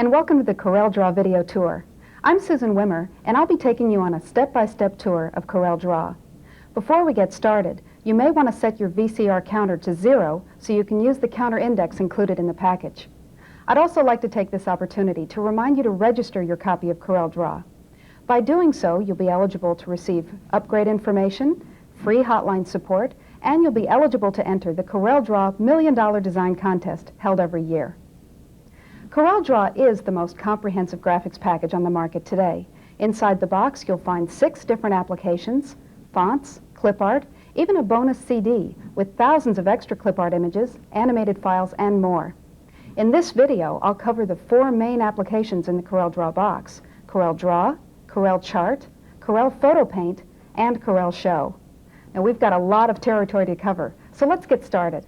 and welcome to the CorelDRAW video tour. I'm Susan Wimmer, and I'll be taking you on a step-by-step tour of CorelDRAW. Before we get started, you may want to set your VCR counter to 0 so you can use the counter index included in the package. I'd also like to take this opportunity to remind you to register your copy of CorelDRAW. By doing so, you'll be eligible to receive upgrade information, free hotline support, and you'll be eligible to enter the CorelDRAW $1 Million Design Contest held every year. CorelDRAW is the most comprehensive graphics package on the market today. Inside the box, you'll find 6 different applications, fonts, clip art, even a bonus CD with thousands of extra clip art images, animated files, and more. In this video, I'll cover the 4 main applications in the CorelDRAW box: CorelDRAW, CorelCHART, CorelPHOTO-PAINT, and CorelSHOW. Now, we've got a lot of territory to cover, so let's get started.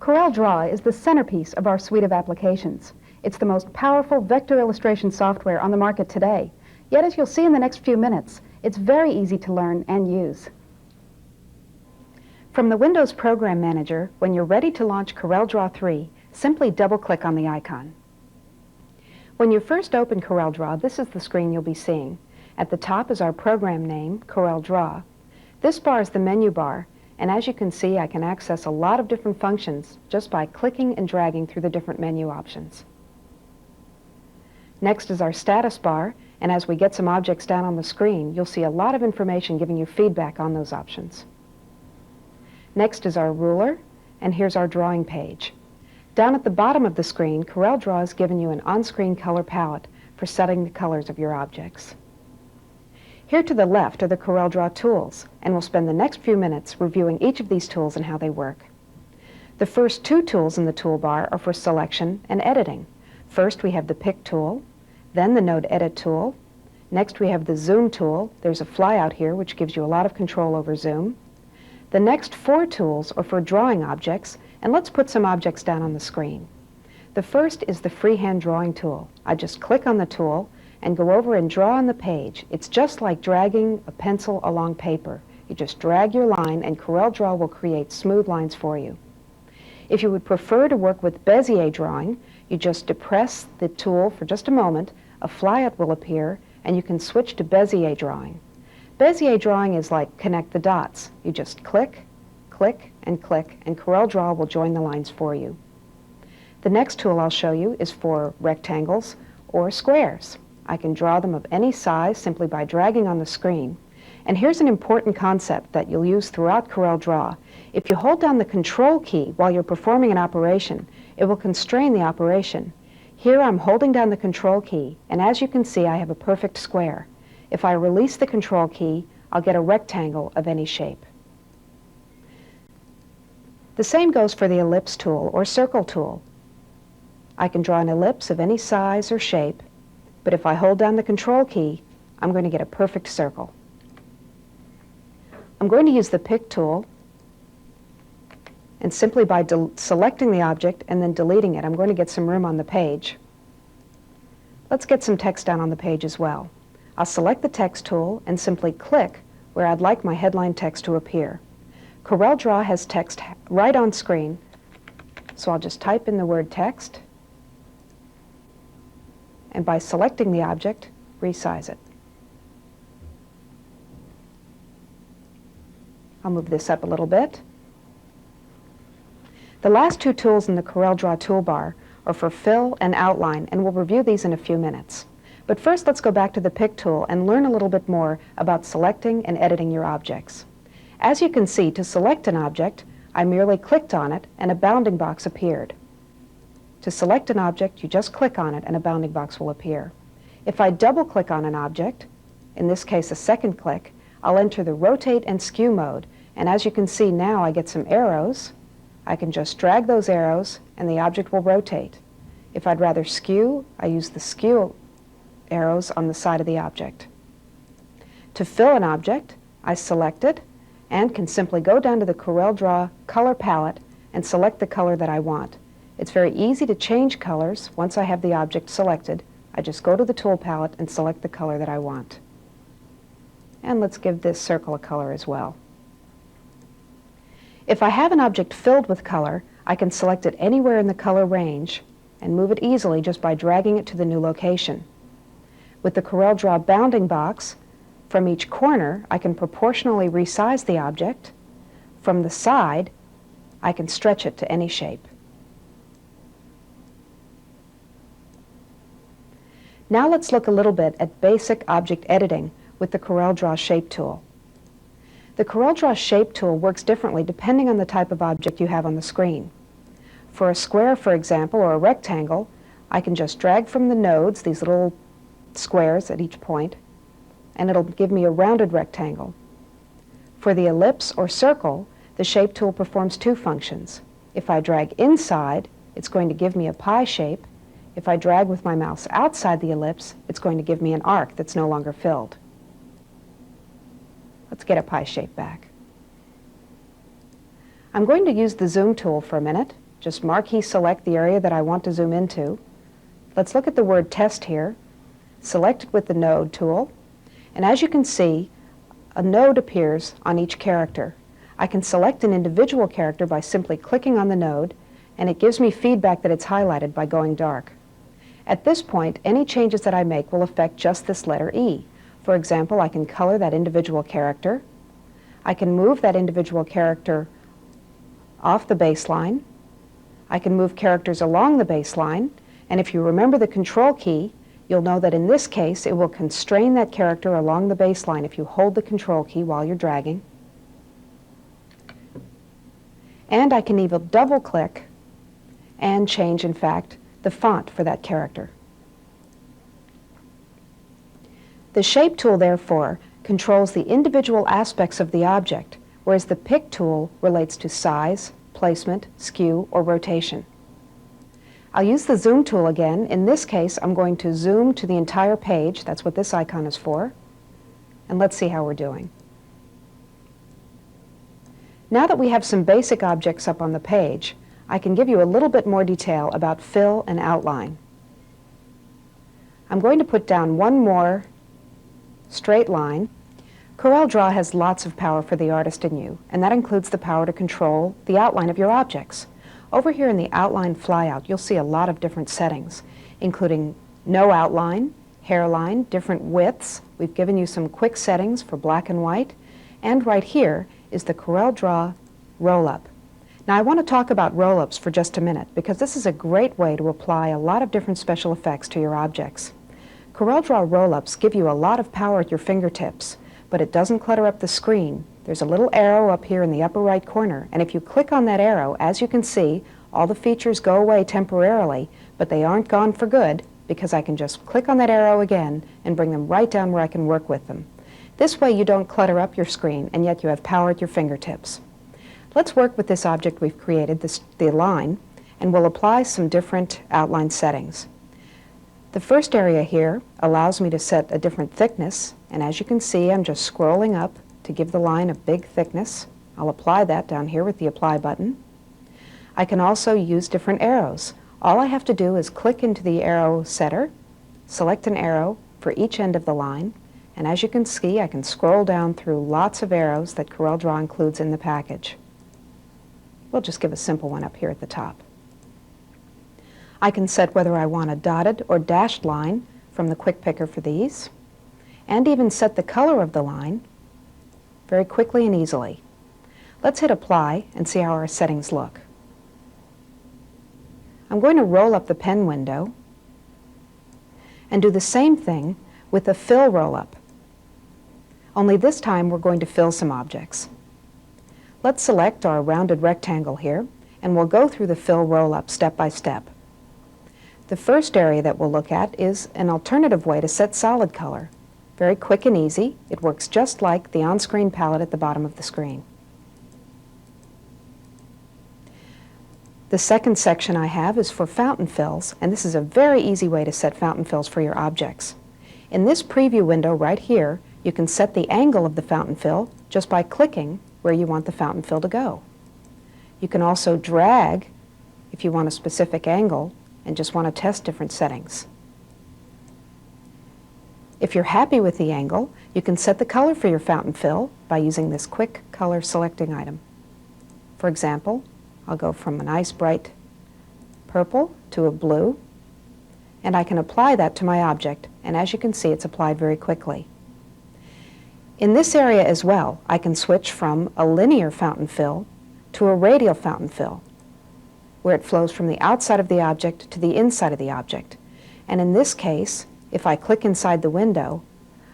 CorelDRAW is the centerpiece of our suite of applications. It's the most powerful vector illustration software on the market today. Yet, as you'll see in the next few minutes, it's very easy to learn and use. From the Windows Program Manager, when you're ready to launch CorelDRAW 3, simply double-click on the icon. When you first open CorelDRAW, this is the screen you'll be seeing. At the top is our program name, CorelDRAW. This bar is the menu bar, and as you can see, I can access a lot of different functions just by clicking and dragging through the different menu options. Next is our status bar, and as we get some objects down on the screen, you'll see a lot of information giving you feedback on those options. Next is our ruler, and here's our drawing page. Down at the bottom of the screen, CorelDRAW has given you an on-screen color palette for setting the colors of your objects. Here to the left are the CorelDRAW tools, and we'll spend the next few minutes reviewing each of these tools and how they work. The first 2 tools in the toolbar are for selection and editing. First, we have the Pick tool, then the Node Edit tool. Next, we have the Zoom tool. There's a flyout here, which gives you a lot of control over zoom. The next 4 tools are for drawing objects, and let's put some objects down on the screen. The first is the Freehand Drawing tool. I just click on the tool and go over and draw on the page. It's just like dragging a pencil along paper. You just drag your line and CorelDRAW will create smooth lines for you. If you would prefer to work with Bezier drawing, you just depress the tool for just a moment, a flyout will appear, and you can switch to Bezier drawing. Bezier drawing is like connect the dots. You just click, click, and click, and CorelDRAW will join the lines for you. The next tool I'll show you is for rectangles or squares. I can draw them of any size simply by dragging on the screen. And here's an important concept that you'll use throughout CorelDRAW. If you hold down the Control key while you're performing an operation, it will constrain the operation. Here I'm holding down the Control key, and as you can see, I have a perfect square. If I release the Control key, I'll get a rectangle of any shape. The same goes for the Ellipse tool or Circle tool. I can draw an ellipse of any size or shape, but if I hold down the Control key, I'm going to get a perfect circle. I'm going to use the Pick tool, and simply by selecting the object and then deleting it, I'm going to get some room on the page. Let's get some text down on the page as well. I'll select the Text tool and simply click where I'd like my headline text to appear. CorelDRAW has text right on screen, so I'll just type in the word text, and by selecting the object, resize it. I'll move this up a little bit. The last 2 tools in the CorelDRAW toolbar are for fill and outline, and we'll review these in a few minutes. But first, let's go back to the Pick tool and learn a little bit more about selecting and editing your objects. As you can see, to select an object, I merely clicked on it and a bounding box appeared. To select an object, you just click on it and a bounding box will appear. If I double-click on an object, in this case a second click, I'll enter the Rotate and Skew mode, and as you can see now I get some arrows. I can just drag those arrows and the object will rotate. If I'd rather skew, I use the Skew arrows on the side of the object. To fill an object, I select it and can simply go down to the CorelDRAW color palette and select the color that I want. It's very easy to change colors once I have the object selected. I just go to the tool palette and select the color that I want. And let's give this circle a color as well. If I have an object filled with color, I can select it anywhere in the color range and move it easily just by dragging it to the new location. With the CorelDRAW bounding box, from each corner I can proportionally resize the object. From the side, I can stretch it to any shape. Now let's look a little bit at basic object editing with the CorelDRAW Shape tool. The CorelDRAW Shape tool works differently depending on the type of object you have on the screen. For a square, for example, or a rectangle, I can just drag from the nodes, these little squares at each point, and it'll give me a rounded rectangle. For the ellipse or circle, the Shape tool performs two functions. If I drag inside, it's going to give me a pie shape. If I drag with my mouse outside the ellipse, it's going to give me an arc that's no longer filled. Let's get a pie shape back. I'm going to use the zoom tool for a minute. Just marquee select the area that I want to zoom into. Let's look at the word test here. Select it with the node tool. And as you can see, a node appears on each character. I can select an individual character by simply clicking on the node, and it gives me feedback that it's highlighted by going dark. At this point, any changes that I make will affect just this letter E. For example, I can color that individual character. I can move that individual character off the baseline. I can move characters along the baseline, and if you remember the control key, you'll know that in this case it will constrain that character along the baseline if you hold the control key while you're dragging. And I can even double click and change, in fact, the font for that character. The Shape tool, therefore, controls the individual aspects of the object, whereas the Pick tool relates to size, placement, skew, or rotation. I'll use the Zoom tool again. In this case, I'm going to zoom to the entire page. That's what this icon is for. And let's see how we're doing. Now that we have some basic objects up on the page, I can give you a little bit more detail about fill and outline. I'm going to put down one more straight line. CorelDRAW has lots of power for the artist in you, and that includes the power to control the outline of your objects. Over here in the Outline flyout, you'll see a lot of different settings, including no outline, hairline, different widths. We've given you some quick settings for black and white, and right here is the CorelDRAW roll-up. Now I want to talk about roll-ups for just a minute, because this is a great way to apply a lot of different special effects to your objects. CorelDRAW roll-ups give you a lot of power at your fingertips, but it doesn't clutter up the screen. There's a little arrow up here in the upper right corner, and if you click on that arrow, as you can see, all the features go away temporarily, but they aren't gone for good, because I can just click on that arrow again and bring them right down where I can work with them. This way you don't clutter up your screen, and yet you have power at your fingertips. Let's work with this object we've created, the line, and we'll apply some different outline settings. The first area here allows me to set a different thickness, and as you can see, I'm just scrolling up to give the line a big thickness. I'll apply that down here with the Apply button. I can also use different arrows. All I have to do is click into the arrow setter, select an arrow for each end of the line, and as you can see, I can scroll down through lots of arrows that CorelDRAW includes in the package. We'll just give a simple one up here at the top. I can set whether I want a dotted or dashed line from the quick picker for these, and even set the color of the line very quickly and easily. Let's hit Apply and see how our settings look. I'm going to roll up the pen window and do the same thing with the Fill roll-up. Only this time we're going to fill some objects. Let's select our rounded rectangle here, and we'll go through the Fill roll-up step by step. The first area that we'll look at is an alternative way to set solid color. Very quick and easy. It works just like the on-screen palette at the bottom of the screen. The second section I have is for fountain fills, and this is a very easy way to set fountain fills for your objects. In this preview window right here, you can set the angle of the fountain fill just by clicking where you want the fountain fill to go. You can also drag if you want a specific angle and just want to test different settings. If you're happy with the angle, you can set the color for your fountain fill by using this quick color selecting item. For example, I'll go from a nice bright purple to a blue, and I can apply that to my object, and as you can see, it's applied very quickly. In this area as well, I can switch from a linear fountain fill to a radial fountain fill, where it flows from the outside of the object to the inside of the object. And in this case, if I click inside the window,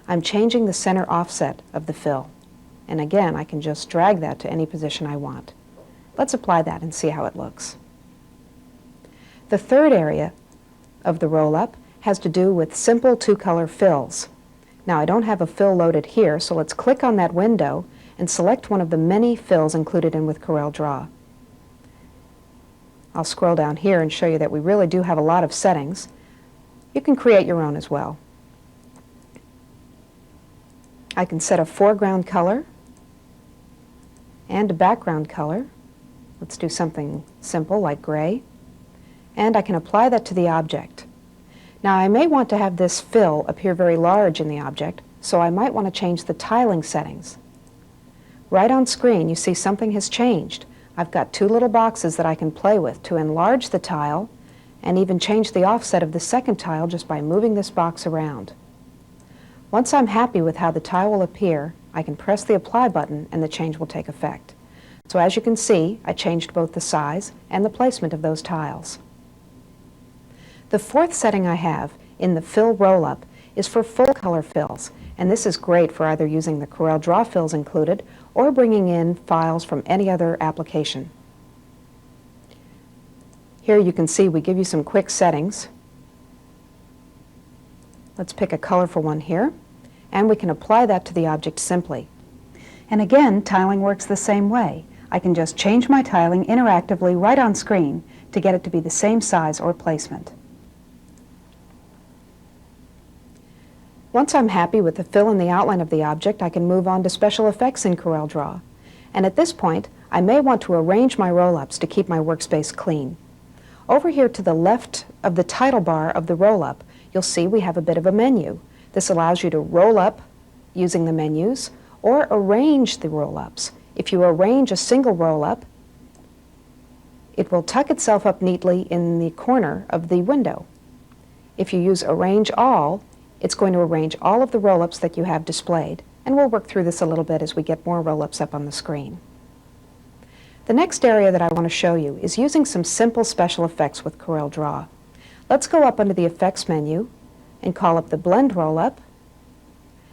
I'm changing the center offset of the fill. And again, I can just drag that to any position I want. Let's apply that and see how it looks. The third area of the roll-up has to do with simple two-color fills. Now, I don't have a fill loaded here, so let's click on that window and select one of the many fills included in with CorelDRAW. I'll scroll down here and show you that we really do have a lot of settings. You can create your own as well. I can set a foreground color and a background color. Let's do something simple like gray. And I can apply that to the object. Now, I may want to have this fill appear very large in the object, so I might want to change the tiling settings. Right on screen, you see something has changed. I've got two little boxes that I can play with to enlarge the tile and even change the offset of the second tile just by moving this box around. Once I'm happy with how the tile will appear, I can press the Apply button and the change will take effect. So as you can see, I changed both the size and the placement of those tiles. The fourth setting I have in the fill roll-up is for full color fills, and this is great for either using the CorelDRAW fills included or bringing in files from any other application. Here you can see we give you some quick settings. Let's pick a colorful one here, and we can apply that to the object simply. And again, tiling works the same way. I can just change my tiling interactively right on screen to get it to be the same size or placement. Once I'm happy with the fill and the outline of the object, I can move on to special effects in CorelDRAW. And at this point, I may want to arrange my roll-ups to keep my workspace clean. Over here to the left of the title bar of the roll-up, you'll see we have a bit of a menu. This allows you to roll up using the menus or arrange the roll-ups. If you arrange a single roll-up, it will tuck itself up neatly in the corner of the window. If you use Arrange All, it's going to arrange all of the roll-ups that you have displayed, and we'll work through this a little bit as we get more roll-ups up on the screen. The next area that I want to show you is using some simple special effects with CorelDRAW. Let's go up under the Effects menu and call up the Blend roll-up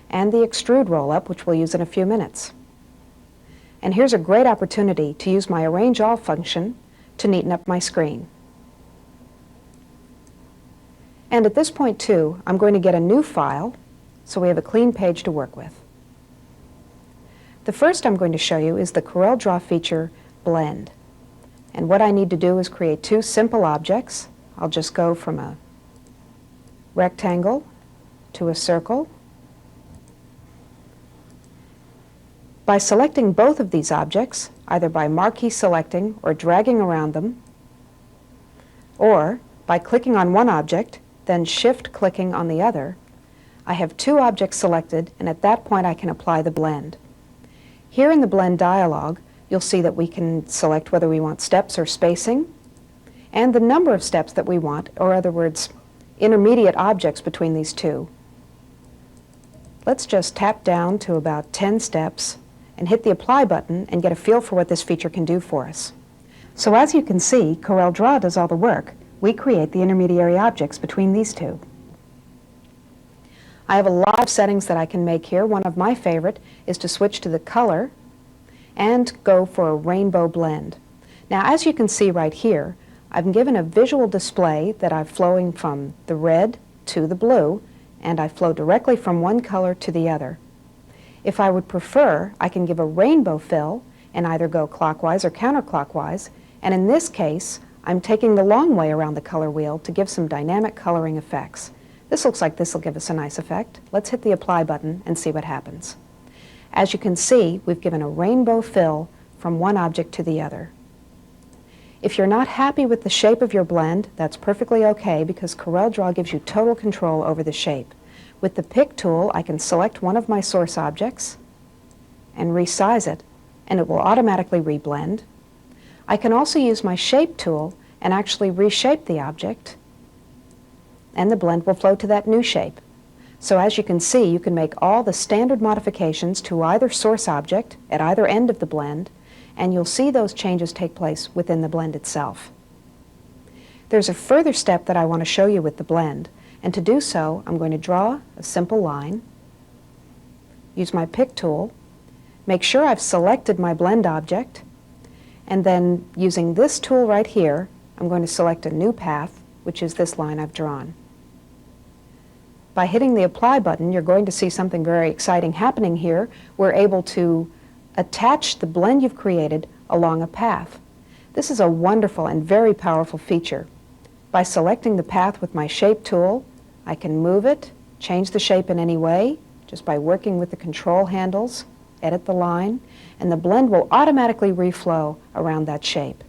and the Extrude roll-up, which we'll use in a few minutes. And here's a great opportunity to use my Arrange All function to neaten up my screen. And at this point, too, I'm going to get a new file so we have a clean page to work with. The first I'm going to show you is the CorelDRAW feature Blend. And what I need to do is create two simple objects. I'll just go from a rectangle to a circle. By selecting both of these objects, either by marquee selecting or dragging around them, or by clicking on one object, then shift-clicking on the other, I have two objects selected, and at that point I can apply the blend. Here in the blend dialog, you'll see that we can select whether we want steps or spacing, and the number of steps that we want, or in other words, intermediate objects between these two. Let's just tap down to about 10 steps and hit the Apply button and get a feel for what this feature can do for us. So as you can see, CorelDRAW does all the work. We create the intermediary objects between these two. I have a lot of settings that I can make here. One of my favorite is to switch to the color and go for a rainbow blend. Now, as you can see right here, I'm given a visual display that I'm flowing from the red to the blue, and I flow directly from one color to the other. If I would prefer, I can give a rainbow fill and either go clockwise or counterclockwise, and in this case, I'm taking the long way around the color wheel to give some dynamic coloring effects. This looks like this will give us a nice effect. Let's hit the Apply button and see what happens. As you can see, we've given a rainbow fill from one object to the other. If you're not happy with the shape of your blend, that's perfectly okay because CorelDRAW gives you total control over the shape. With the Pick tool, I can select one of my source objects and resize it, and it will automatically reblend. I can also use my Shape tool and actually reshape the object, and the blend will flow to that new shape. So as you can see, you can make all the standard modifications to either source object at either end of the blend, and you'll see those changes take place within the blend itself. There's a further step that I want to show you with the blend, and to do so, I'm going to draw a simple line, use my Pick tool, make sure I've selected my blend object, and then using this tool right here, I'm going to select a new path, which is this line I've drawn. By hitting the Apply button, you're going to see something very exciting happening here. We're able to attach the blend you've created along a path. This is a wonderful and very powerful feature. By selecting the path with my Shape tool, I can move it, change the shape in any way, just by working with the control handles, edit the line, and the blend will automatically reflow around that shape.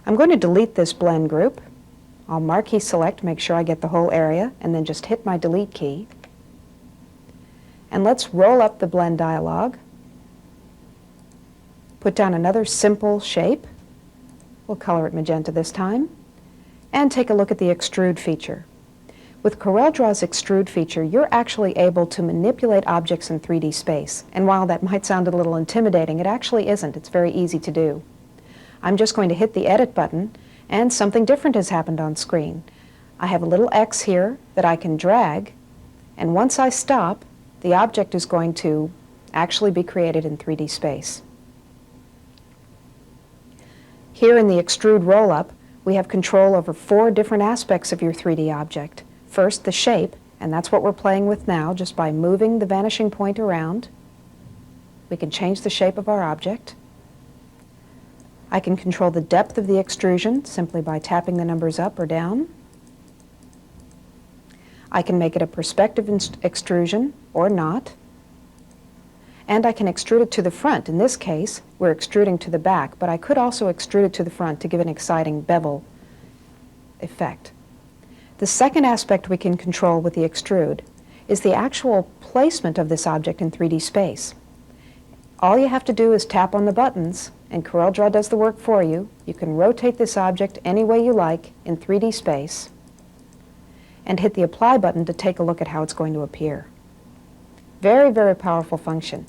I'm going to delete this blend group. I'll marquee select, make sure I get the whole area, and then just hit my delete key. And let's roll up the blend dialog. Put down another simple shape. We'll color it magenta this time. And take a look at the extrude feature. With CorelDRAW's extrude feature, you're actually able to manipulate objects in 3D space. And while that might sound a little intimidating, it actually isn't. It's very easy to do. I'm just going to hit the Edit button, and something different has happened on screen. I have a little X here that I can drag, and once I stop, the object is going to actually be created in 3D space. Here in the Extrude roll-up, we have control over 4 different aspects of your 3D object. First, the shape, and that's what we're playing with now, just by moving the vanishing point around. We can change the shape of our object. I can control the depth of the extrusion simply by tapping the numbers up or down. I can make it a perspective extrusion or not. And I can extrude it to the front. In this case, we're extruding to the back, but I could also extrude it to the front to give an exciting bevel effect. The second aspect we can control with the extrude is the actual placement of this object in 3D space. All you have to do is tap on the buttons, and CorelDRAW does the work for you. You can rotate this object any way you like in 3D space, and hit the Apply button to take a look at how it's going to appear. Very, very powerful function.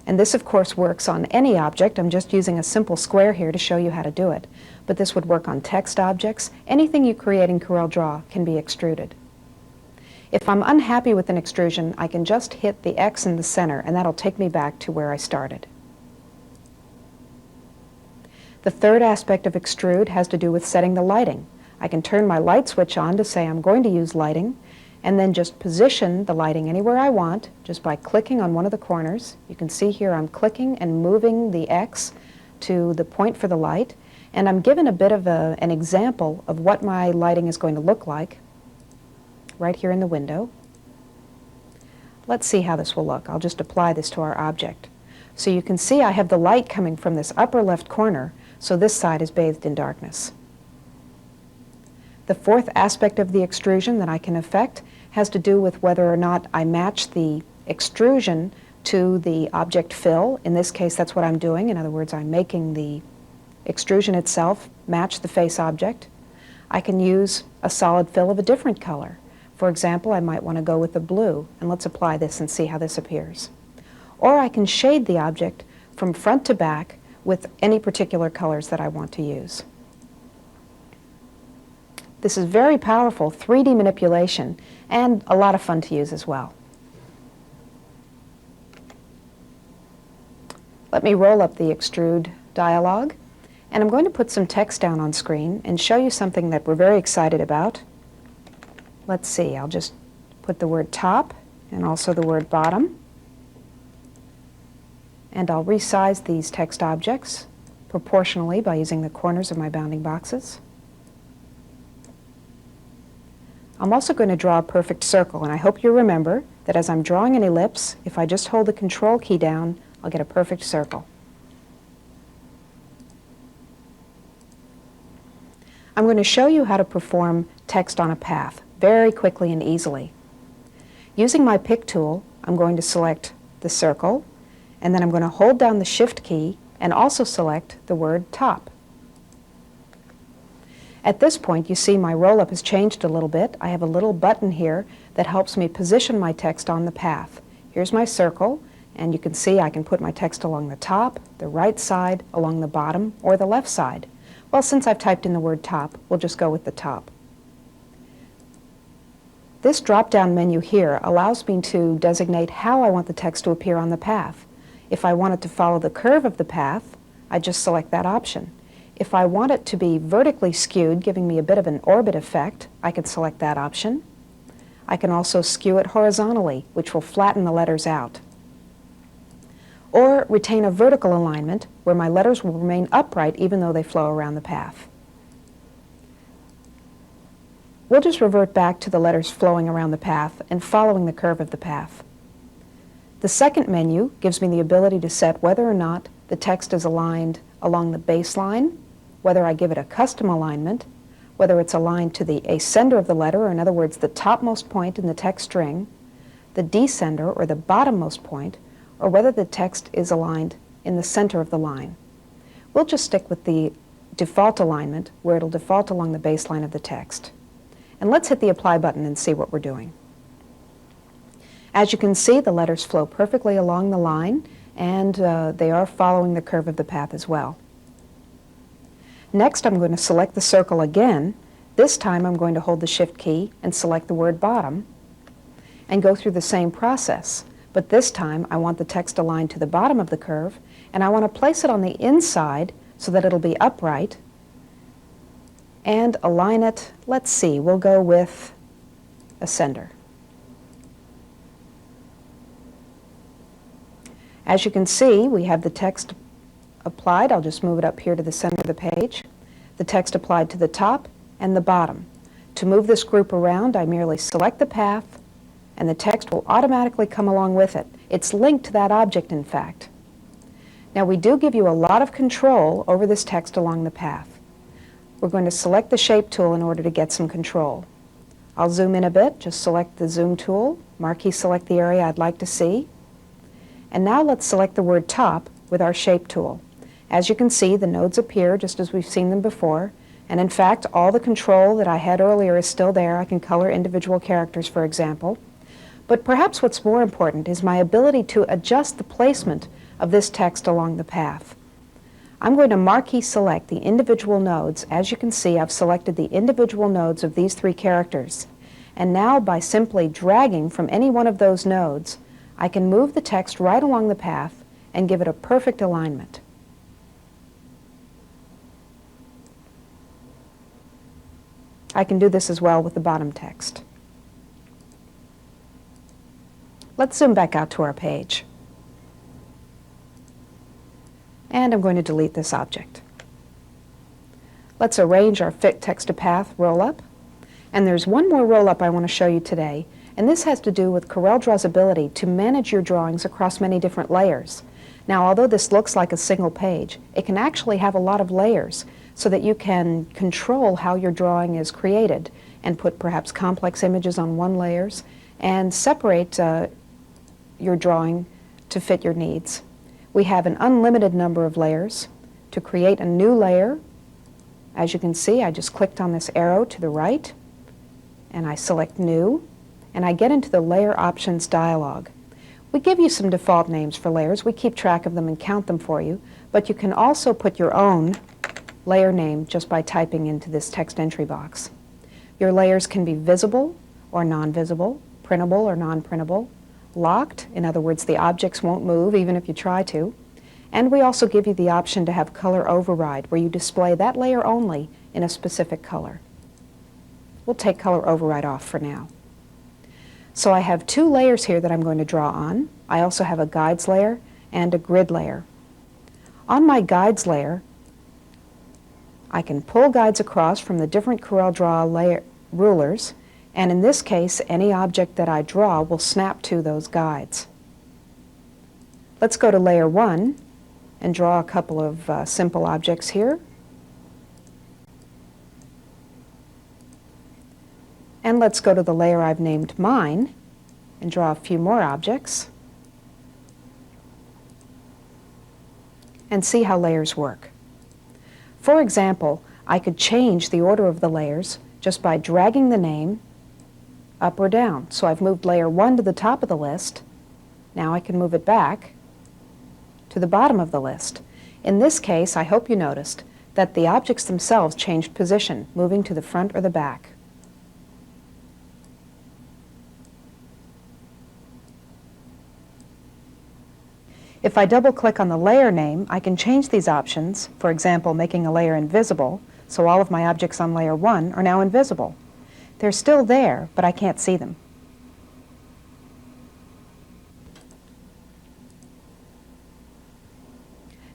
And this, of course, works on any object. I'm just using a simple square here to show you how to do it. But this would work on text objects. Anything you create in CorelDRAW can be extruded. If I'm unhappy with an extrusion, I can just hit the X in the center, and that'll take me back to where I started. The third aspect of extrude has to do with setting the lighting. I can turn my light switch on to say I'm going to use lighting, and then just position the lighting anywhere I want just by clicking on one of the corners. You can see here I'm clicking and moving the X to the point for the light, and I'm given a bit of an example of what my lighting is going to look like right here in the window. Let's see how this will look. I'll just apply this to our object. So you can see I have the light coming from this upper left corner, so this side is bathed in darkness. The fourth aspect of the extrusion that I can affect has to do with whether or not I match the extrusion to the object fill. In this case, that's what I'm doing. In other words, I'm making the extrusion itself match the face object. I can use a solid fill of a different color. For example, I might want to go with the blue, and let's apply this and see how this appears. Or I can shade the object from front to back with any particular colors that I want to use. This is very powerful 3D manipulation and a lot of fun to use as well. Let me roll up the extrude dialog, and I'm going to put some text down on screen and show you something that we're very excited about. Let's see, I'll just put the word top and also the word bottom, and I'll resize these text objects proportionally by using the corners of my bounding boxes. I'm also going to draw a perfect circle, and I hope you remember that as I'm drawing an ellipse, if I just hold the Control key down, I'll get a perfect circle. I'm going to show you how to perform text on a path very quickly and easily. Using my pick tool, I'm going to select the circle, and then I'm going to hold down the Shift key and also select the word top. At this point, you see my roll-up has changed a little bit. I have a little button here that helps me position my text on the path. Here's my circle, and you can see I can put my text along the top, the right side, along the bottom, or the left side. Well, since I've typed in the word top, we'll just go with the top. This drop-down menu here allows me to designate how I want the text to appear on the path. If I want it to follow the curve of the path, I just select that option. If I want it to be vertically skewed, giving me a bit of an orbit effect, I can select that option. I can also skew it horizontally, which will flatten the letters out. Or retain a vertical alignment, where my letters will remain upright even though they flow around the path. We'll just revert back to the letters flowing around the path and following the curve of the path. The second menu gives me the ability to set whether or not the text is aligned along the baseline, whether I give it a custom alignment, whether it's aligned to the ascender of the letter, or in other words, the topmost point in the text string, the descender, or the bottommost point, or whether the text is aligned in the center of the line. We'll just stick with the default alignment, where it'll default along the baseline of the text. And let's hit the Apply button and see what we're doing. As you can see, the letters flow perfectly along the line, and they are following the curve of the path as well. Next, I'm going to select the circle again. This time I'm going to hold the Shift key and select the word bottom and go through the same process. But this time I want the text aligned to the bottom of the curve, and I want to place it on the inside so that it'll be upright, and align it, let's see, we'll go with ascender. As you can see, we have the text applied. I'll just move it up here to the center of the page. The text applied to the top and the bottom. To move this group around, I merely select the path, and the text will automatically come along with it. It's linked to that object, in fact. Now, we do give you a lot of control over this text along the path. We're going to select the Shape tool in order to get some control. I'll zoom in a bit. Just select the Zoom tool, marquee select the area I'd like to see. And now let's select the word top with our Shape tool. As you can see, the nodes appear just as we've seen them before, and in fact, all the control that I had earlier is still there. I can color individual characters, for example. But perhaps what's more important is my ability to adjust the placement of this text along the path. I'm going to marquee select the individual nodes. As you can see, I've selected the individual nodes of these three characters. And now, by simply dragging from any one of those nodes, I can move the text right along the path and give it a perfect alignment. I can do this as well with the bottom text. Let's zoom back out to our page. And I'm going to delete this object. Let's arrange our Fit Text to Path roll-up. And there's one more roll-up I want to show you today, and this has to do with CorelDRAW's ability to manage your drawings across many different layers. Now, although this looks like a single page, it can actually have a lot of layers so that you can control how your drawing is created and put perhaps complex images on one layers and separate your drawing to fit your needs. We have an unlimited number of layers. To create a new layer, as you can see, I just clicked on this arrow to the right and I select New, and I get into the Layer Options dialog. We give you some default names for layers. We keep track of them and count them for you, but you can also put your own layer name just by typing into this text entry box. Your layers can be visible or non-visible, printable or non-printable, locked, in other words, the objects won't move even if you try to, and we also give you the option to have color override, where you display that layer only in a specific color. We'll take color override off for now. So I have two layers here that I'm going to draw on. I also have a guides layer and a grid layer. On my guides layer, I can pull guides across from the different CorelDRAW layer rulers, and in this case, any object that I draw will snap to those guides. Let's go to layer 1 and draw a couple of simple objects here. And let's go to the layer I've named Mine and draw a few more objects and see how layers work. For example, I could change the order of the layers just by dragging the name up or down. So I've moved layer 1 to the top of the list. Now I can move it back to the bottom of the list. In this case, I hope you noticed that the objects themselves changed position, moving to the front or the back. If I double-click on the layer name, I can change these options, for example, making a layer invisible, so all of my objects on layer 1 are now invisible. They're still there, but I can't see them.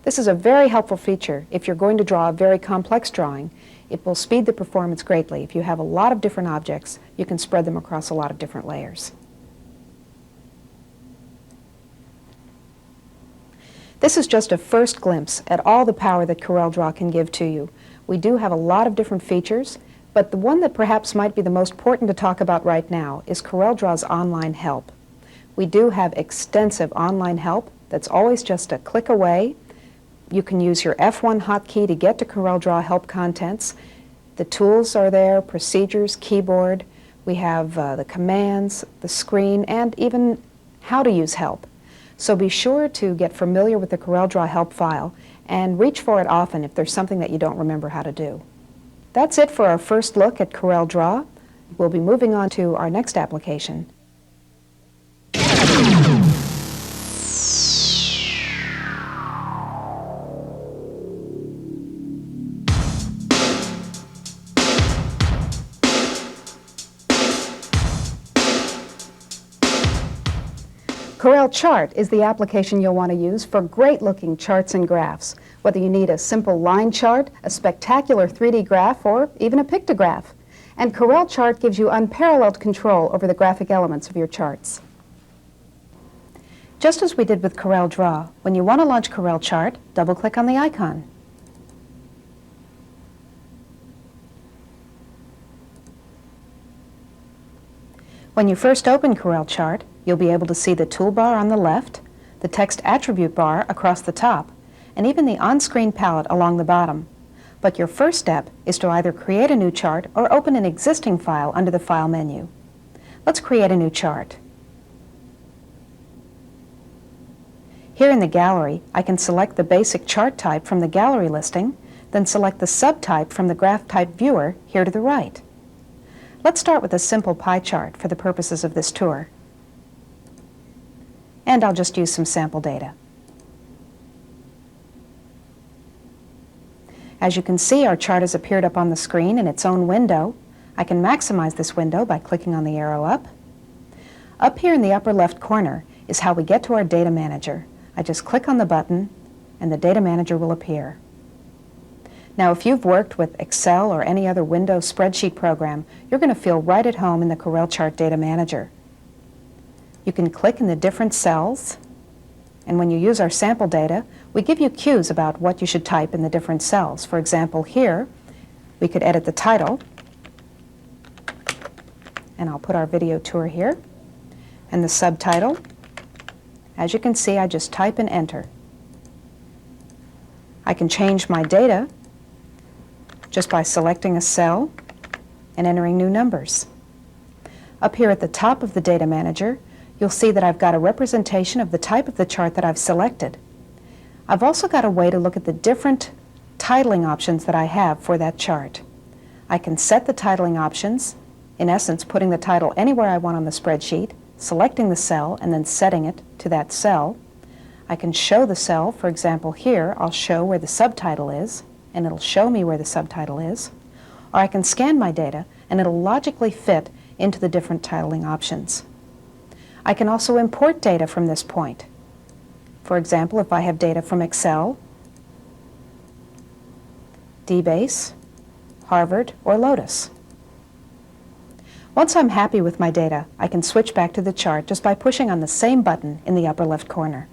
This is a very helpful feature if you're going to draw a very complex drawing. It will speed the performance greatly. If you have a lot of different objects, you can spread them across a lot of different layers. This is just a first glimpse at all the power that CorelDRAW can give to you. We do have a lot of different features, but the one that perhaps might be the most important to talk about right now is CorelDRAW's online help. We do have extensive online help that's always just a click away. You can use your F1 hotkey to get to CorelDRAW help contents. The tools are there, procedures, keyboard. We have the commands, the screen, and even how to use help. So be sure to get familiar with the CorelDRAW help file and reach for it often if there's something that you don't remember how to do. That's it for our first look at CorelDRAW. We'll be moving on to our next application. CorelCHART is the application you'll want to use for great-looking charts and graphs, whether you need a simple line chart, a spectacular 3D graph, or even a pictograph. And CorelCHART gives you unparalleled control over the graphic elements of your charts. Just as we did with CorelDRAW, when you want to launch CorelCHART, double-click on the icon. When you first open CorelCHART, you'll be able to see the toolbar on the left, the text attribute bar across the top, and even the on-screen palette along the bottom. But your first step is to either create a new chart or open an existing file under the File menu. Let's create a new chart. Here in the gallery, I can select the basic chart type from the gallery listing, then select the subtype from the graph type viewer here to the right. Let's start with a simple pie chart for the purposes of this tour. And I'll just use some sample data. As you can see, our chart has appeared up on the screen in its own window. I can maximize this window by clicking on the arrow up. Up here in the upper left corner is how we get to our data manager. I just click on the button and the data manager will appear. Now, if you've worked with Excel or any other Windows spreadsheet program, you're going to feel right at home in the CorelCHART data manager. You can click in the different cells, and when you use our sample data, we give you cues about what you should type in the different cells. For example, here, we could edit the title, and I'll put our video tour here, and the subtitle. As you can see, I just type and enter. I can change my data just by selecting a cell and entering new numbers. Up here at the top of the data manager, you'll see that I've got a representation of the type of the chart that I've selected. I've also got a way to look at the different titling options that I have for that chart. I can set the titling options, in essence putting the title anywhere I want on the spreadsheet, selecting the cell and then setting it to that cell. I can show the cell, for example here, I'll show where the subtitle is, and it'll show me where the subtitle is. Or I can scan my data and it'll logically fit into the different titling options. I can also import data from this point. For example, if I have data from Excel, DBase, Harvard, or Lotus. Once I'm happy with my data, I can switch back to the chart just by pushing on the same button in the upper left corner.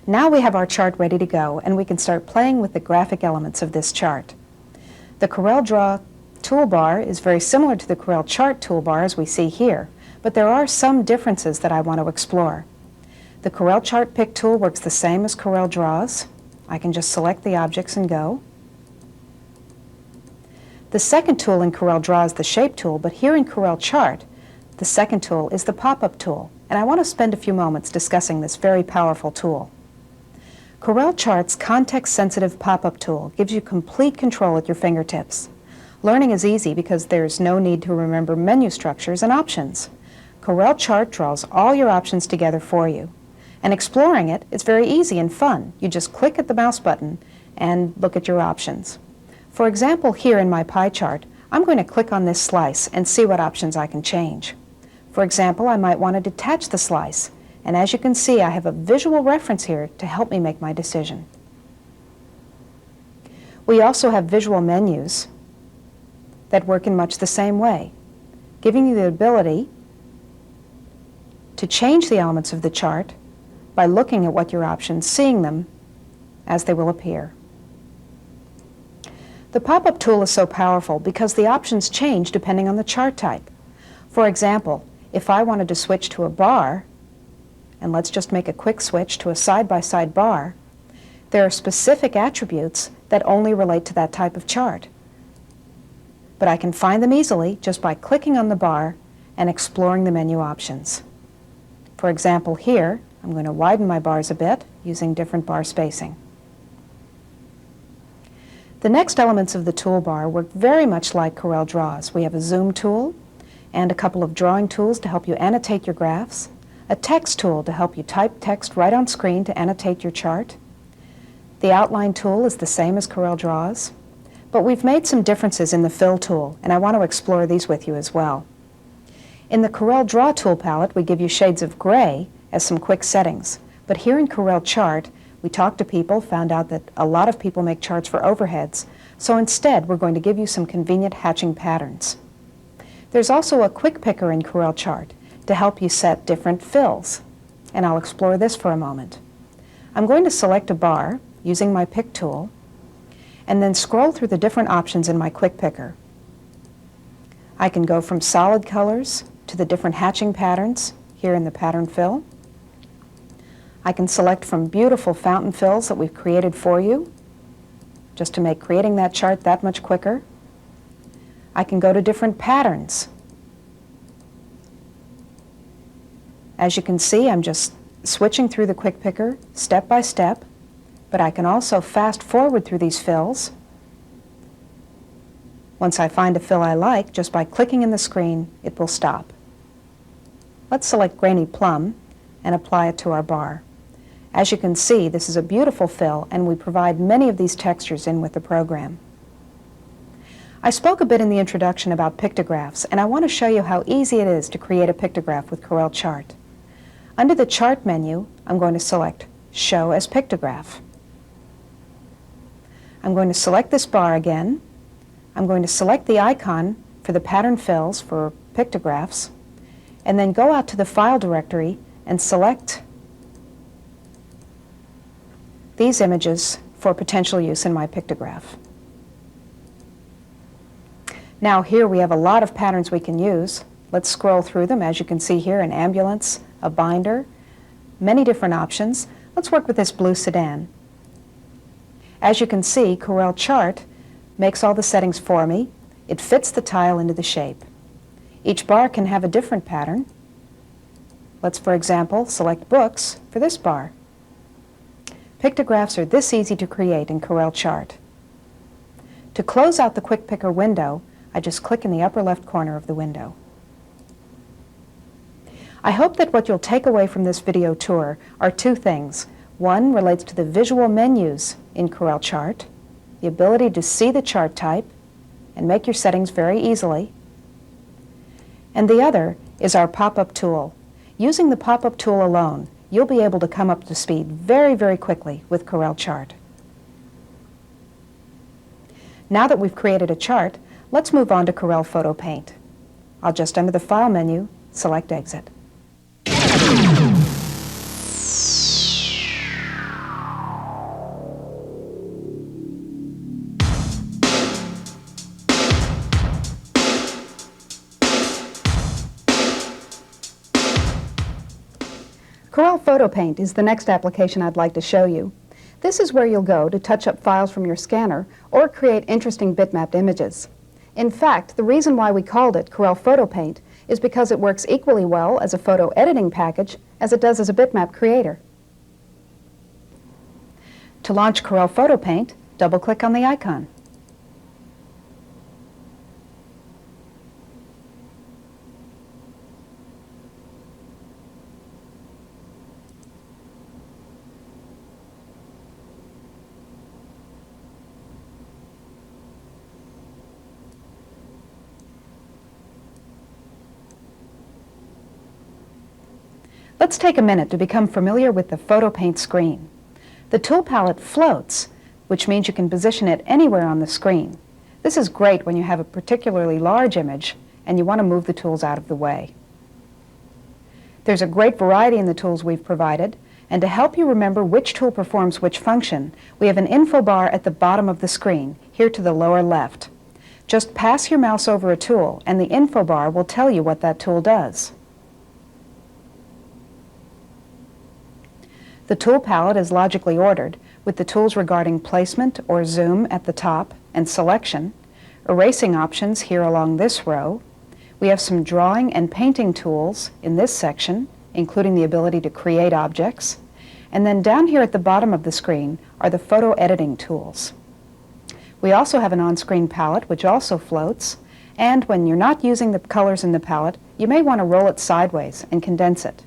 Now we have our chart ready to go, and we can start playing with the graphic elements of this chart. The CorelDRAW toolbar is very similar to the CorelCHART toolbar as we see here, but there are some differences that I want to explore. The CorelCHART pick tool works the same as CorelDRAW's. I can just select the objects and go. The second tool in CorelDRAW is the shape tool, but here in CorelCHART, the second tool is the pop-up tool, and I want to spend a few moments discussing this very powerful tool. CorelCHART's context-sensitive pop-up tool gives you complete control at your fingertips. Learning is easy because there's no need to remember menu structures and options. CorelCHART draws all your options together for you. And exploring it is very easy and fun. You just click at the mouse button and look at your options. For example, here in my pie chart, I'm going to click on this slice and see what options I can change. For example, I might want to detach the slice, and as you can see, I have a visual reference here to help me make my decision. We also have visual menus that work in much the same way, giving you the ability to change the elements of the chart by looking at what your options, seeing them as they will appear. The pop-up tool is so powerful because the options change depending on the chart type. For example, if I wanted to switch to a bar, and let's just make a quick switch to a side-by-side bar, there are specific attributes that only relate to that type of chart. But I can find them easily just by clicking on the bar and exploring the menu options. For example, here, I'm going to widen my bars a bit using different bar spacing. The next elements of the toolbar work very much like CorelDRAW's. We have a zoom tool and a couple of drawing tools to help you annotate your graphs, a text tool to help you type text right on screen to annotate your chart. The outline tool is the same as CorelDRAW's, but we've made some differences in the fill tool, and I want to explore these with you as well. In the CorelDRAW tool palette, we give you shades of gray as some quick settings, but here in CorelCHART, we talked to people, found out that a lot of people make charts for overheads, so instead we're going to give you some convenient hatching patterns. There's also a quick picker in CorelCHART to help you set different fills, and I'll explore this for a moment. I'm going to select a bar using my pick tool and then scroll through the different options in my quick picker. I can go from solid colors to the different hatching patterns here in the pattern fill. I can select from beautiful fountain fills that we've created for you just to make creating that chart that much quicker. I can go to different patterns. As you can see, I'm just switching through the quick picker step by step, but I can also fast forward through these fills. Once I find a fill I like, just by clicking in the screen, it will stop. Let's select Grainy Plum and apply it to our bar. As you can see, this is a beautiful fill, and we provide many of these textures in with the program. I spoke a bit in the introduction about pictographs, and I want to show you how easy it is to create a pictograph with CorelCHART. Under the Chart menu, I'm going to select Show as Pictograph. I'm going to select this bar again. I'm going to select the icon for the pattern fills for pictographs, and then go out to the file directory and select these images for potential use in my pictograph. Now here we have a lot of patterns we can use. Let's scroll through them. As you can see here, an ambulance, a binder, many different options. Let's work with this blue sedan. As you can see, CorelCHART makes all the settings for me. It fits the tile into the shape. Each bar can have a different pattern. Let's, for example, select Books for this bar. Pictographs are this easy to create in CorelCHART. To close out the Quick Picker window, I just click in the upper left corner of the window. I hope that what you'll take away from this video tour are two things. One relates to the visual menus in CorelCHART, the ability to see the chart type and make your settings very easily. And the other is our pop-up tool. Using the pop-up tool alone, you'll be able to come up to speed very, very quickly with CorelCHART. Now that we've created a chart, let's move on to CorelPHOTO-PAINT. I'll just, under the File menu, select Exit. CorelPHOTO-PAINT is the next application I'd like to show you. This is where you'll go to touch up files from your scanner or create interesting bitmapped images. In fact, the reason why we called it CorelPHOTO-PAINT is because it works equally well as a photo editing package as it does as a bitmap creator. To launch CorelPHOTO-PAINT, double-click on the icon. Let's take a minute to become familiar with the PHOTO-PAINT screen. The tool palette floats, which means you can position it anywhere on the screen. This is great when you have a particularly large image and you want to move the tools out of the way. There's a great variety in the tools we've provided, and to help you remember which tool performs which function, we have an info bar at the bottom of the screen, here to the lower left. Just pass your mouse over a tool and the info bar will tell you what that tool does. The tool palette is logically ordered, with the tools regarding placement or zoom at the top and selection, erasing options here along this row. We have some drawing and painting tools in this section, including the ability to create objects. And then down here at the bottom of the screen are the photo editing tools. We also have an on-screen palette which also floats, and when you're not using the colors in the palette, you may want to roll it sideways and condense it.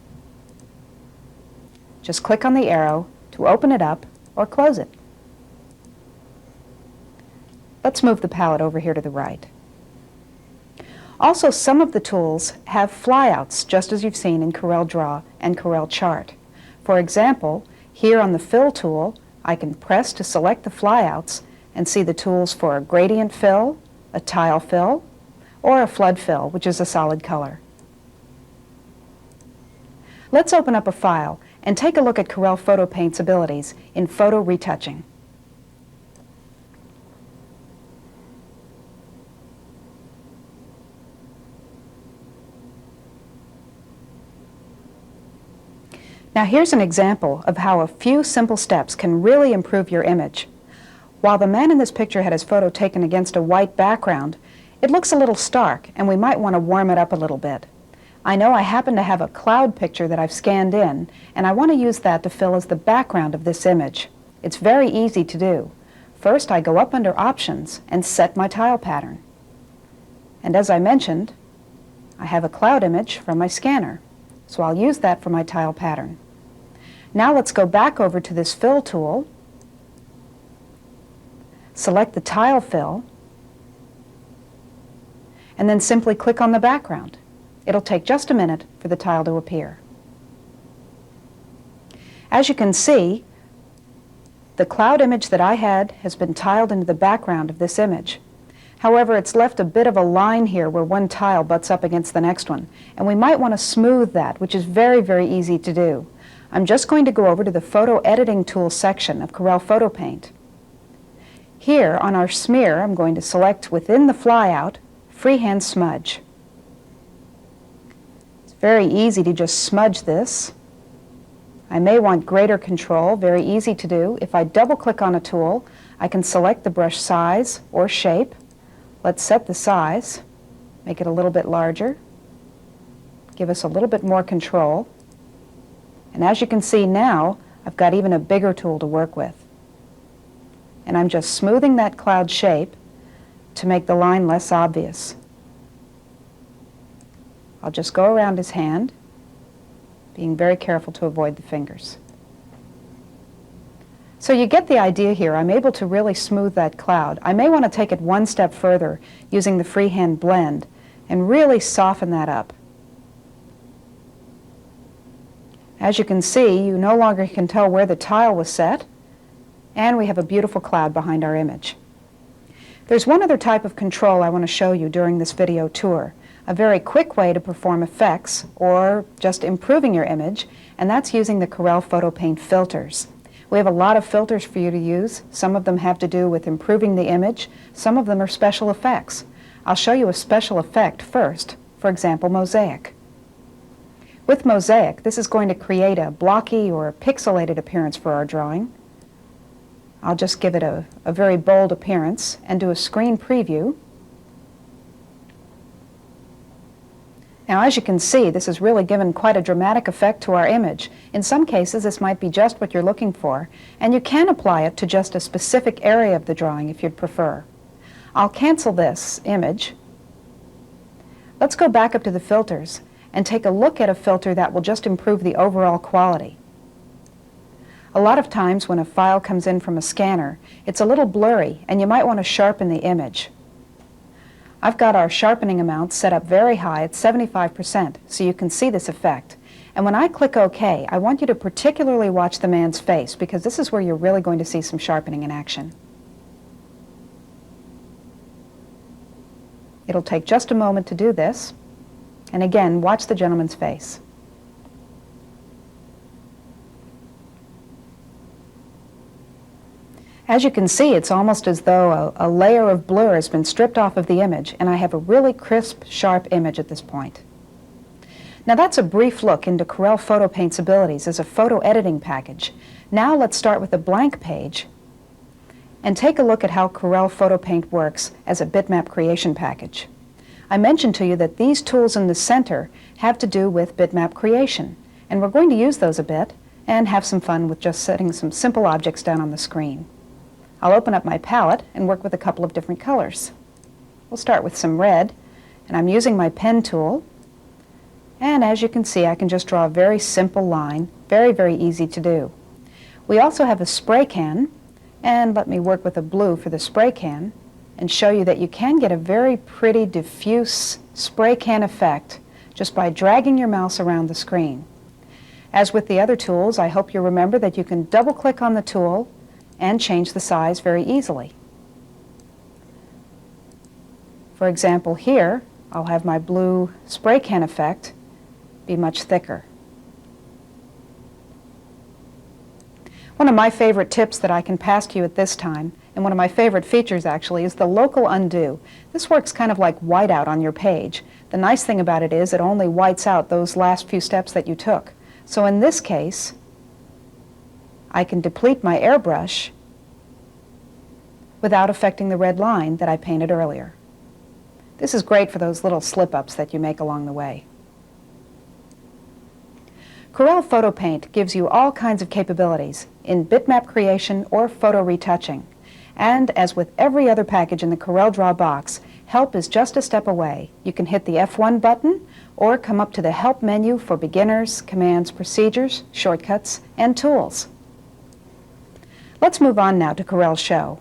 Just click on the arrow to open it up or close it. Let's move the palette over here to the right. Also, some of the tools have flyouts, just as you've seen in CorelDRAW and CorelCHART. For example, here on the Fill tool, I can press to select the flyouts and see the tools for a gradient fill, a tile fill, or a flood fill, which is a solid color. Let's open up a file and take a look at CorelPHOTO-PAINT's abilities in photo retouching. Now here's an example of how a few simple steps can really improve your image. While the man in this picture had his photo taken against a white background, it looks a little stark and we might want to warm it up a little bit. I know I happen to have a cloud picture that I've scanned in, and I want to use that to fill as the background of this image. It's very easy to do. First, I go up under Options and set my tile pattern. And as I mentioned, I have a cloud image from my scanner, so I'll use that for my tile pattern. Now let's go back over to this Fill tool, select the tile fill, and then simply click on the background. It'll take just a minute for the tile to appear. As you can see, the cloud image that I had has been tiled into the background of this image. However, it's left a bit of a line here where one tile butts up against the next one, and we might want to smooth that, which is very, very easy to do. I'm just going to go over to the Photo Editing Tools section of CorelPHOTO-PAINT. Here on our smear, I'm going to select within the flyout, Freehand Smudge. Very easy to just smudge this. I may want greater control, very easy to do. If I double-click on a tool, I can select the brush size or shape. Let's set the size, make it a little bit larger, give us a little bit more control. And as you can see now, I've got even a bigger tool to work with. And I'm just smoothing that cloud shape to make the line less obvious. I'll just go around his hand, being very careful to avoid the fingers. So you get the idea here. I'm able to really smooth that cloud. I may want to take it one step further using the freehand blend and really soften that up. As you can see, you no longer can tell where the tile was set, and we have a beautiful cloud behind our image. There's one other type of control I want to show you during this video tour. A very quick way to perform effects or just improving your image, and that's using the CorelPHOTO-PAINT filters. We have a lot of filters for you to use. Some of them have to do with improving the image. Some of them are special effects. I'll show you a special effect first, for example, mosaic. With mosaic, this is going to create a blocky or pixelated appearance for our drawing. I'll just give it a very bold appearance and do a screen preview. Now, as you can see, this has really given quite a dramatic effect to our image. In some cases, this might be just what you're looking for, and you can apply it to just a specific area of the drawing if you'd prefer. I'll cancel this image. Let's go back up to the filters and take a look at a filter that will just improve the overall quality. A lot of times when a file comes in from a scanner, it's a little blurry, and you might want to sharpen the image. I've got our sharpening amount set up very high at 75%, so you can see this effect. And when I click OK, I want you to particularly watch the man's face, because this is where you're really going to see some sharpening in action. It'll take just a moment to do this. And again, watch the gentleman's face. As you can see, it's almost as though a layer of blur has been stripped off of the image, and I have a really crisp, sharp image at this point. Now that's a brief look into CorelPHOTO-PAINT's abilities as a photo editing package. Now let's start with a blank page and take a look at how CorelPHOTO-PAINT works as a bitmap creation package. I mentioned to you that these tools in the center have to do with bitmap creation, and we're going to use those a bit and have some fun with just setting some simple objects down on the screen. I'll open up my palette and work with a couple of different colors. We'll start with some red, and I'm using my pen tool, and as you can see, I can just draw a very simple line, very, very easy to do. We also have a spray can, and let me work with a blue for the spray can and show you that you can get a very pretty diffuse spray can effect just by dragging your mouse around the screen. As with the other tools, I hope you remember that you can double-click on the tool and change the size very easily. For example, here, I'll have my blue spray can effect be much thicker. One of my favorite tips that I can pass to you at this time, and one of my favorite features actually, is the local undo. This works kind of like whiteout on your page. The nice thing about it is it only whites out those last few steps that you took. So in this case, I can deplete my airbrush without affecting the red line that I painted earlier. This is great for those little slip-ups that you make along the way. CorelPHOTO-PAINT gives you all kinds of capabilities in bitmap creation or photo retouching. And as with every other package in the CorelDRAW box, help is just a step away. You can hit the F1 button or come up to the Help menu for beginners, commands, procedures, shortcuts, and tools. Let's move on now to CorelSHOW.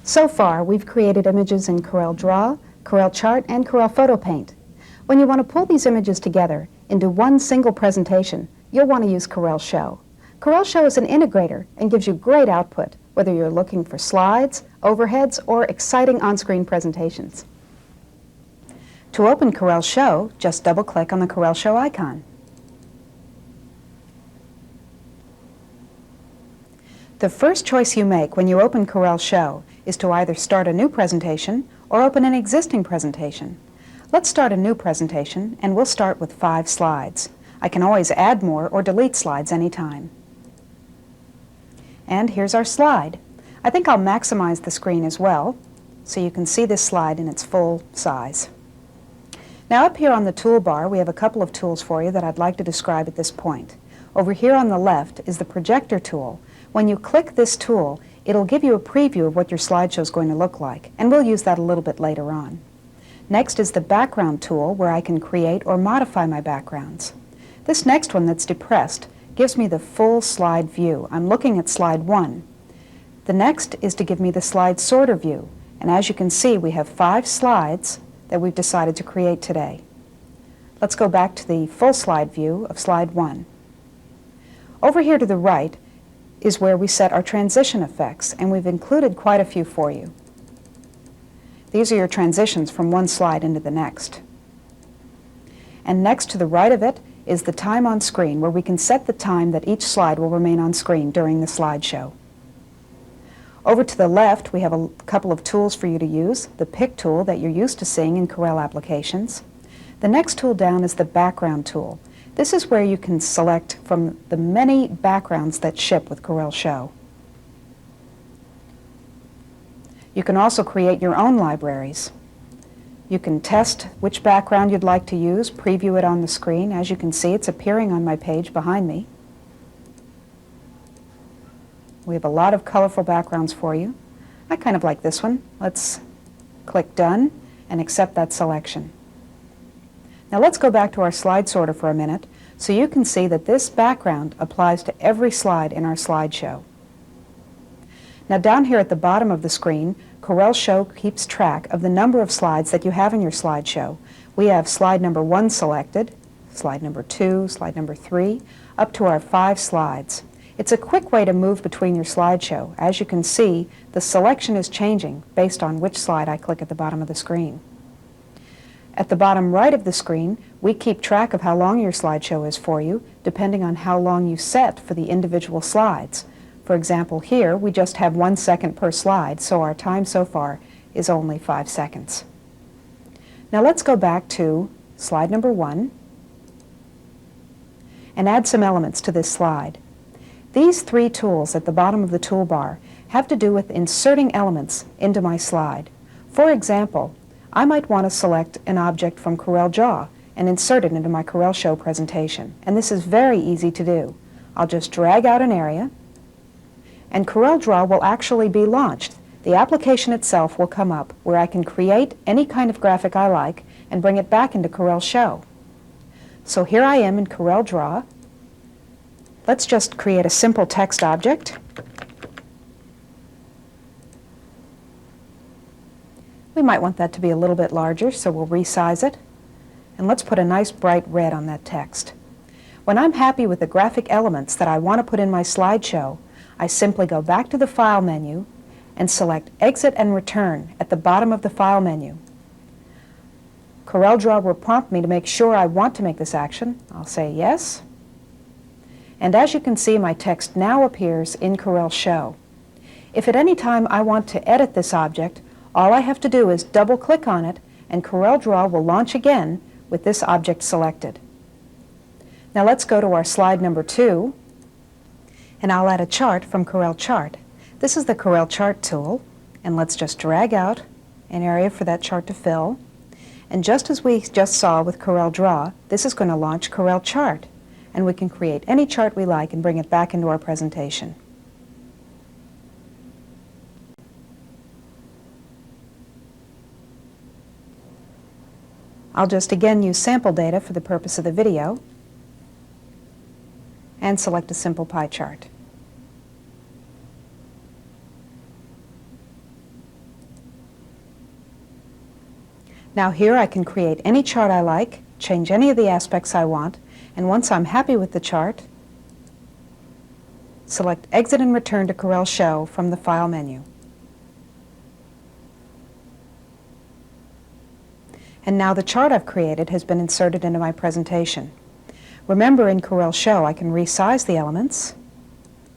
So far, we've created images in CorelDRAW, CorelCHART, and CorelPHOTO-PAINT. When you want to pull these images together into one single presentation, you'll want to use CorelSHOW. CorelSHOW is an integrator and gives you great output, whether you're looking for slides, overheads, or exciting on-screen presentations. To open CorelSHOW, just double-click on the CorelSHOW icon. The first choice you make when you open CorelSHOW is to either start a new presentation or open an existing presentation. Let's start a new presentation, and we'll start with 5 slides. I can always add more or delete slides anytime. And here's our slide. I think I'll maximize the screen as well, so you can see this slide in its full size. Now up here on the toolbar, we have a couple of tools for you that I'd like to describe at this point. Over here on the left is the projector tool. When you click this tool, it'll give you a preview of what your slideshow is going to look like, and we'll use that a little bit later on. Next is the background tool, where I can create or modify my backgrounds. This next one that's depressed gives me the full slide view. I'm looking at slide 1. The next is to give me the slide sorter view, and as you can see, we have 5 slides that we've decided to create today. Let's go back to the full slide view of slide 1. Over here to the right is where we set our transition effects, and we've included quite a few for you. These are your transitions from one slide into the next. And next to the right of it is the time on screen, where we can set the time that each slide will remain on screen during the slideshow. Over to the left, we have a couple of tools for you to use. The Pick tool that you're used to seeing in Corel applications. The next tool down is the Background tool. This is where you can select from the many backgrounds that ship with CorelSHOW. You can also create your own libraries. You can test which background you'd like to use, preview it on the screen. As you can see, it's appearing on my page behind me. We have a lot of colorful backgrounds for you. I kind of like this one. Let's click Done and accept that selection. Now let's go back to our slide sorter for a minute so you can see that this background applies to every slide in our slideshow. Now down here at the bottom of the screen, CorelSHOW keeps track of the number of slides that you have in your slideshow. We have slide number 1 selected, slide number 2, slide number 3, up to our 5 slides. It's a quick way to move between your slideshow. As you can see, the selection is changing based on which slide I click at the bottom of the screen. At the bottom right of the screen, we keep track of how long your slideshow is for you, depending on how long you set for the individual slides. For example, here we just have 1 second per slide, so our time so far is only 5 seconds. Now let's go back to slide number 1 and add some elements to this slide. These 3 tools at the bottom of the toolbar have to do with inserting elements into my slide. For example, I might want to select an object from CorelDRAW and insert it into my CorelSHOW presentation. And this is very easy to do. I'll just drag out an area, and CorelDRAW will actually be launched. The application itself will come up where I can create any kind of graphic I like and bring it back into CorelSHOW. So here I am in CorelDRAW. Let's just create a simple text object. We might want that to be a little bit larger, so we'll resize it. And let's put a nice bright red on that text. When I'm happy with the graphic elements that I want to put in my slideshow, I simply go back to the File menu and select Exit and Return at the bottom of the File menu. CorelDRAW will prompt me to make sure I want to make this action. I'll say yes. And as you can see, my text now appears in CorelSHOW. If at any time I want to edit this object, all I have to do is double-click on it, and CorelDRAW will launch again with this object selected. Now let's go to our slide number 2, and I'll add a chart from CorelCHART. This is the CorelCHART tool, and let's just drag out an area for that chart to fill. And just as we just saw with CorelDRAW, this is going to launch CorelCHART, and we can create any chart we like and bring it back into our presentation. I'll just again use sample data for the purpose of the video and select a simple pie chart. Now here I can create any chart I like, change any of the aspects I want, and once I'm happy with the chart, select Exit and Return to CorelSHOW from the File menu. And now the chart I've created has been inserted into my presentation. Remember, in CorelSHOW I can resize the elements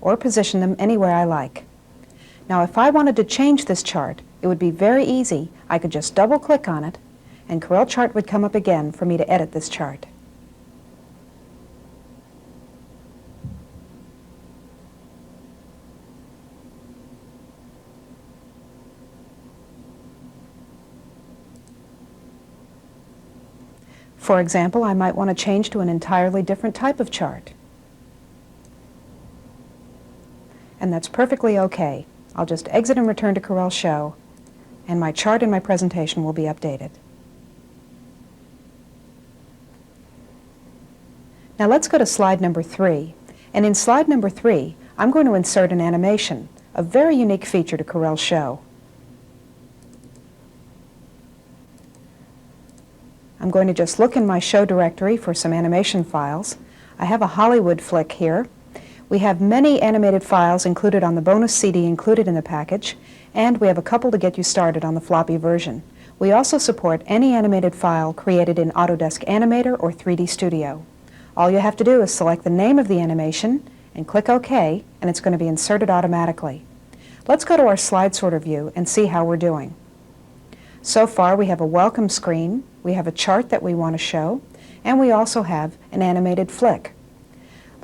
or position them anywhere I like. Now if I wanted to change this chart, it would be very easy. I could just double-click on it, and CorelCHART would come up again for me to edit this chart. For example, I might want to change to an entirely different type of chart. And that's perfectly okay. I'll just exit and return to CorelSHOW, and my chart in my presentation will be updated. Now let's go to slide number 3. And in slide number 3, I'm going to insert an animation, a very unique feature to CorelSHOW. I'm going to just look in my show directory for some animation files. I have a Hollywood flick here. We have many animated files included on the bonus CD included in the package, and we have a couple to get you started on the floppy version. We also support any animated file created in Autodesk Animator or 3D Studio. All you have to do is select the name of the animation and click OK, and it's going to be inserted automatically. Let's go to our slide sorter view and see how we're doing. So far we have a welcome screen, we have a chart that we want to show, and we also have an animated flick.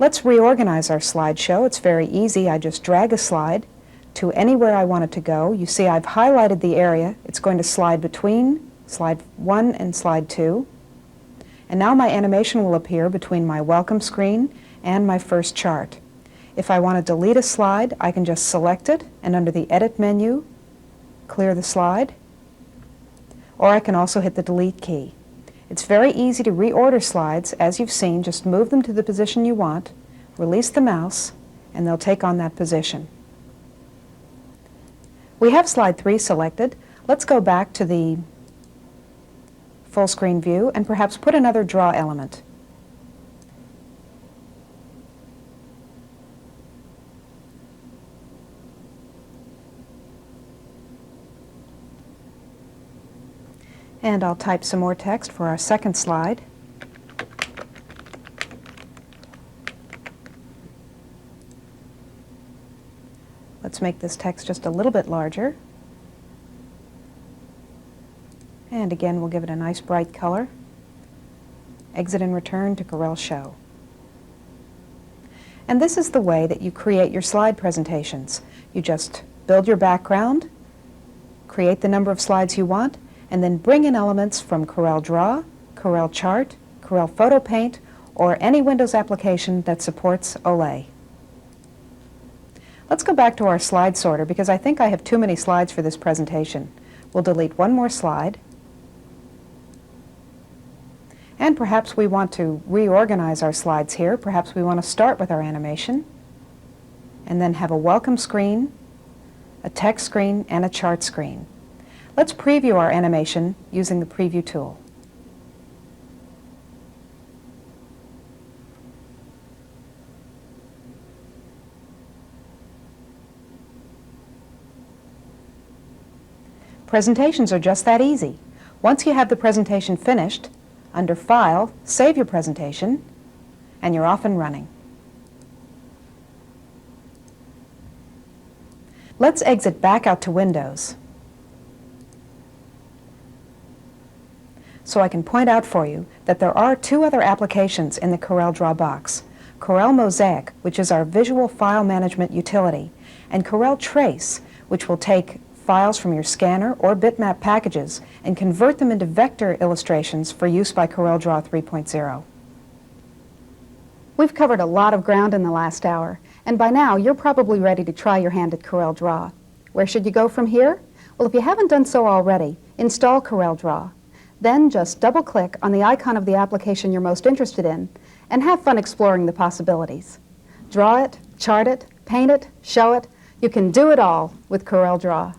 Let's reorganize our slideshow. It's very easy. I just drag a slide to anywhere I want it to go. You see I've highlighted the area. It's going to slide between slide 1 and slide 2. And now my animation will appear between my welcome screen and my first chart. If I want to delete a slide, I can just select it and under the Edit menu, clear the slide. Or I can also hit the Delete key. It's very easy to reorder slides. As you've seen, just move them to the position you want, release the mouse, and they'll take on that position. We have slide 3 selected. Let's go back to the full screen view and perhaps put another draw element. And I'll type some more text for our second slide. Let's make this text just a little bit larger. And again, we'll give it a nice bright color. Exit and return to CorelSHOW. And this is the way that you create your slide presentations. You just build your background, create the number of slides you want, and then bring in elements from CorelDRAW, CorelCHART, CorelPHOTO-PAINT, or any Windows application that supports Olay. Let's go back to our slide sorter because I think I have too many slides for this presentation. We'll delete one more slide. And perhaps we want to reorganize our slides here. Perhaps we want to start with our animation and then have a welcome screen, a text screen, and a chart screen. Let's preview our animation using the Preview tool. Presentations are just that easy. Once you have the presentation finished, under File, save your presentation, and you're off and running. Let's exit back out to Windows, so I can point out for you that there are two other applications in the CorelDRAW box. Corel Mosaic, which is our visual file management utility, and CorelTrace, which will take files from your scanner or bitmap packages and convert them into vector illustrations for use by CorelDRAW 3.0. We've covered a lot of ground in the last hour, and by now you're probably ready to try your hand at CorelDRAW. Where should you go from here? Well, if you haven't done so already, install CorelDRAW. Then just double-click on the icon of the application you're most interested in and have fun exploring the possibilities. Draw it, chart it, paint it, show it. You can do it all with CorelDRAW.